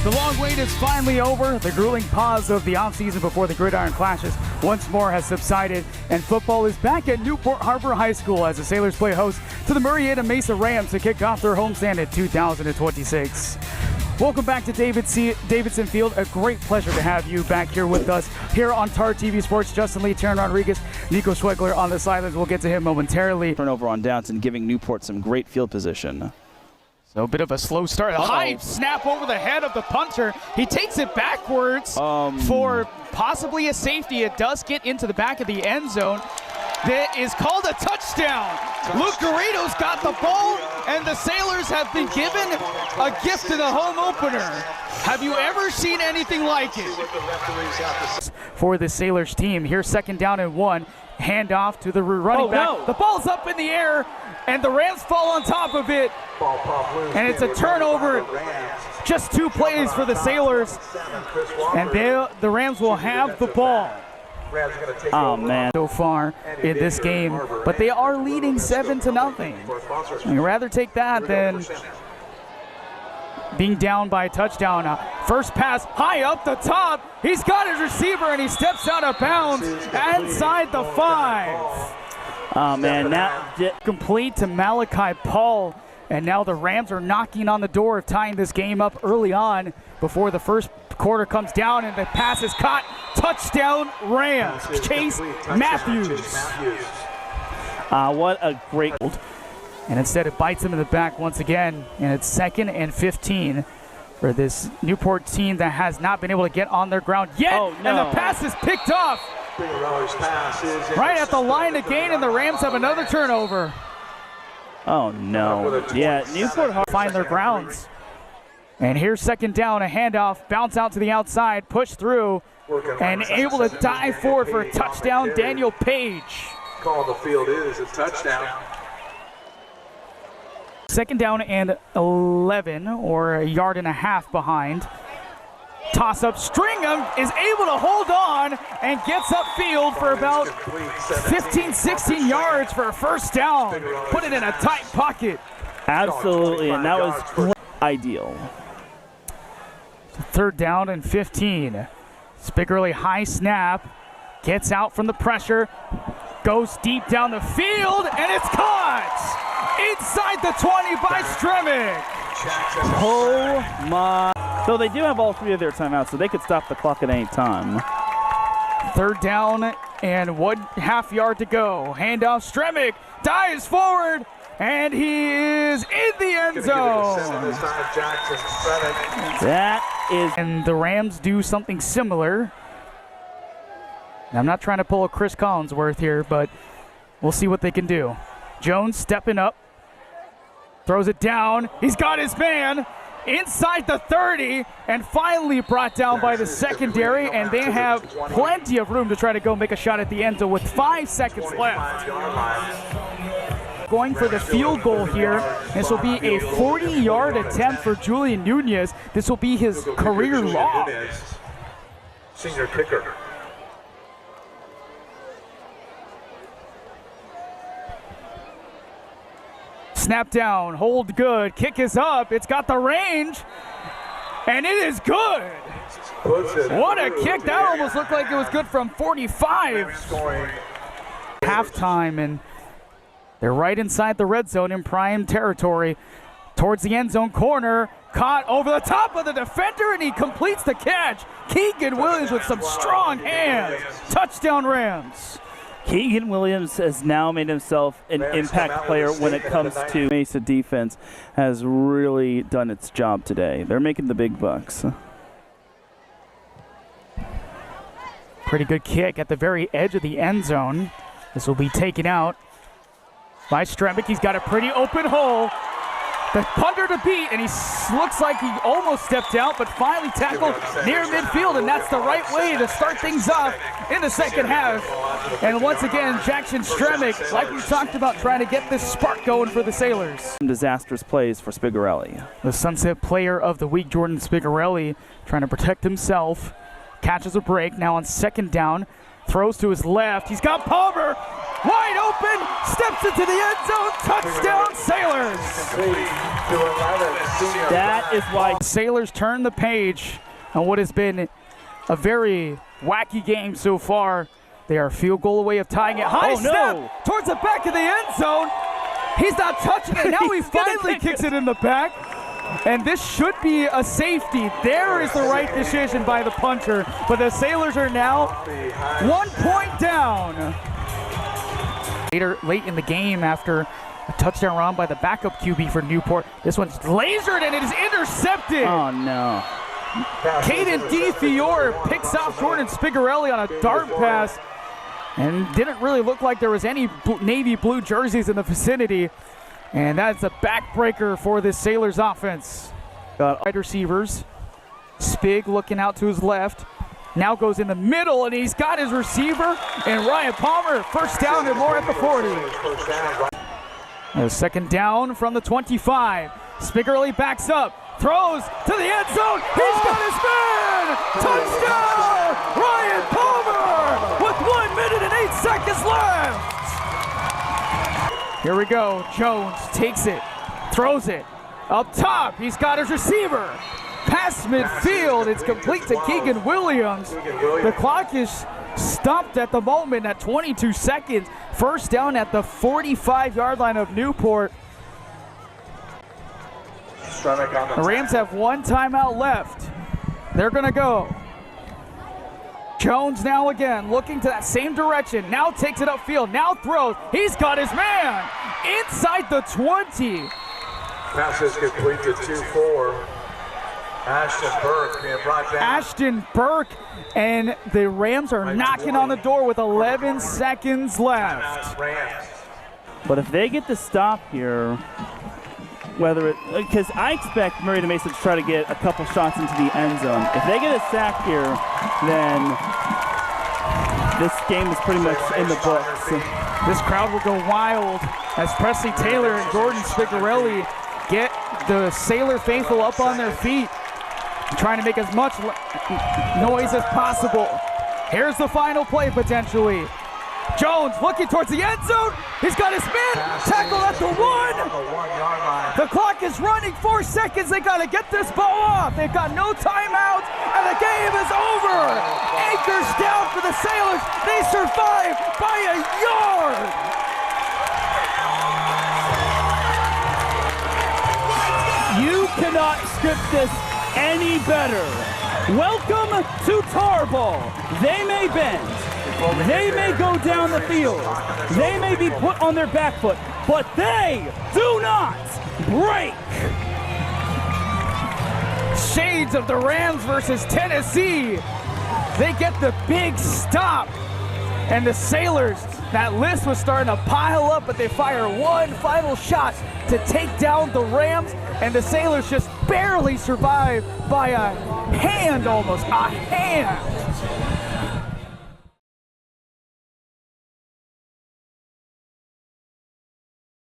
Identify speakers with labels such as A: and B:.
A: The long wait is finally over. The grueling pause of the offseason before the gridiron clashes once more has subsided, and football is back at Newport Harbor High School as the Sailors play host to the Murrieta Mesa Rams to kick off their homestand in 2026. Welcome back to Davidson Field. A great pleasure to have you back here with us here on TarTV Sports. Justin Lee, Taryn Rodriguez, Nico Schwegler on the sidelines. We'll get to him momentarily.
B: Turnover on downs and giving Newport some great field position.
A: So a bit of a slow start. A high snap over the head of the punter. He takes it backwards for possibly a safety. It does get into the back of the end zone. That is called a touchdown. Luke Garrido's got the ball, and the Sailors have been given a gift in the home opener. Have you ever seen anything like it? For the Sailors team, here's 2nd down and 1. Handoff to the running back. No. The ball's up in the air, and the Rams fall on top of it. And it's a turnover. Just 2 plays for the Sailors, and the Rams will have the ball.
B: Oh man,
A: so far in this game, but they are leading 7-0. I'd rather take that than being down by a touchdown. First pass high up the top. He's got his receiver and he steps out of bounds inside the 5.
B: Oh man, now
A: complete to Malachi Paul, and now the Rams are knocking on the door of tying this game up early on before the first quarter comes down, and the pass is caught. Touchdown Rams. Chase Matthews.
B: What a great.
A: And instead it bites him in the back once again, and it's 2nd and 15 for this Newport team that has not been able to get on their ground yet.
B: Oh, no.
A: And the pass is picked off right at the line again, and the Rams have another turnover.
B: Oh no. Yeah, Newport
A: find their grounds. And here's 2nd down, a handoff, bounce out to the outside, push through, and able to dive forward for a touchdown, Daniel Page.
C: Call the field is a touchdown.
A: 2nd down and 11, or a yard and a half behind. Toss up, Stringham is able to hold on and gets upfield for about 15, 16 yards for a first down. Put it in a tight pocket.
B: Absolutely, and that was ideal.
A: 3rd down and 15. Spigerly high snap, gets out from the pressure, goes deep down the field, and it's caught inside the 20 by Stremick.
B: Oh my. So they do have all 3 of their timeouts, so they could stop the clock at any time.
A: 3rd down and 1/2 yard to go. Handoff, Stremick dives forward, and he is in the end zone. And the Rams do something similar. I'm not trying to pull a Chris Collinsworth here, but we'll see what they can do. Jones stepping up, throws it down. He's got his man inside the 30, and finally brought down by the secondary, and they have plenty of room to try to go make a shot at the end zone with 5 seconds left. Going for the field goal here. This will be a 40-yard attempt for Julian Nunez. This will be his career long.
C: Senior kicker.
A: Snap down, hold good, kick is up, it's got the range, and it is good. What a kick, that almost looked like it was good from 45. Halftime, and they're right inside the red zone in prime territory. Towards the end zone corner, caught over the top of the defender, and he completes the catch. Keegan Williams with some strong hands. Touchdown Rams.
B: Keegan Williams has now made himself an impact player when it comes to Mesa defense. Has really done its job today. They're making the big bucks.
A: Pretty good kick at the very edge of the end zone. This will be taken out by Stremick. He's got a pretty open hole. The punter to beat, and he looks like he almost stepped out, but finally tackled near midfield, and that's the right way to start things off in the 2nd half. And once again, Jackson Stremick, like we talked about, trying to get this spark going for the Sailors.
B: Disastrous plays for Spigarelli.
A: The Sunset Player of the Week, Jordan Spigarelli, trying to protect himself. Catches a break, now on 2nd down. Throws to his left. He's got Palmer. wide open, steps into the end zone, touchdown Sailors.
B: That is why
A: Sailors turn the page on what has been a very wacky game so far. They are a field goal away of tying it. High snap towards the back of the end zone. He's not touching it. Now he finally kicks it in the back. And this should be a safety. There is the right decision by the punter. But the Sailors are now 1 point down. Late in the game after a touchdown run by the backup QB for Newport. This one's lasered and it is intercepted.
B: Oh, no.
A: Caden DeFiore picks off Jordan Spigarelli on a dart pass. And didn't really look like there was any navy blue jerseys in the vicinity. And that's a backbreaker for this Sailors offense. Wide receivers. Spig looking out to his left. Now goes in the middle, and he's got his receiver. And Ryan Palmer, first down and more at the 40. A second down from the 25. Spigarelli backs up, throws to the end zone. He's got his man! Touchdown! Ryan Palmer with 1 minute and 8 seconds left. Here we go. Jones takes it, throws it up top. He's got his receiver. Past midfield, it's complete to Keegan Williams. The clock is stopped at the moment at 22 seconds. First down at the 45-yard line of Newport. The Rams have 1 timeout left. They're gonna go. Jones now again, looking to that same direction. Now takes it upfield, now throws. He's got his man inside the 20.
C: Pass is complete to 2-4. Ashton Burke being brought down.
A: Ashton Burke, and the Rams are knocking on the door with 11 seconds left.
B: But if they get the stop here, whether it, because I expect Murrieta Mesa to try to get a couple shots into the end zone. If they get a sack here, then this game is pretty much in the books.
A: This crowd will go wild as Presley Taylor and Jordan Spigarelli get the Sailor faithful up on their feet, trying to make as much noise as possible. Here's the final play potentially. Jones looking towards the end zone. He's got his man tackled at the 1. The clock is running, 4 seconds. They got to get this ball off. They've got no timeout, and the game is over. Anchors down for the Sailors. They survive by a yard.
B: You cannot script this any better. Welcome to Tar Ball. They may bend. They may go down the field. They may be put on their back foot, but they do not break.
A: Shades of the Rams versus Tennessee. They get the big stop. And the Sailors, that list was starting to pile up, but they fire one final shot to take down the Rams. And the Sailors just barely survive by a hand almost, a hand.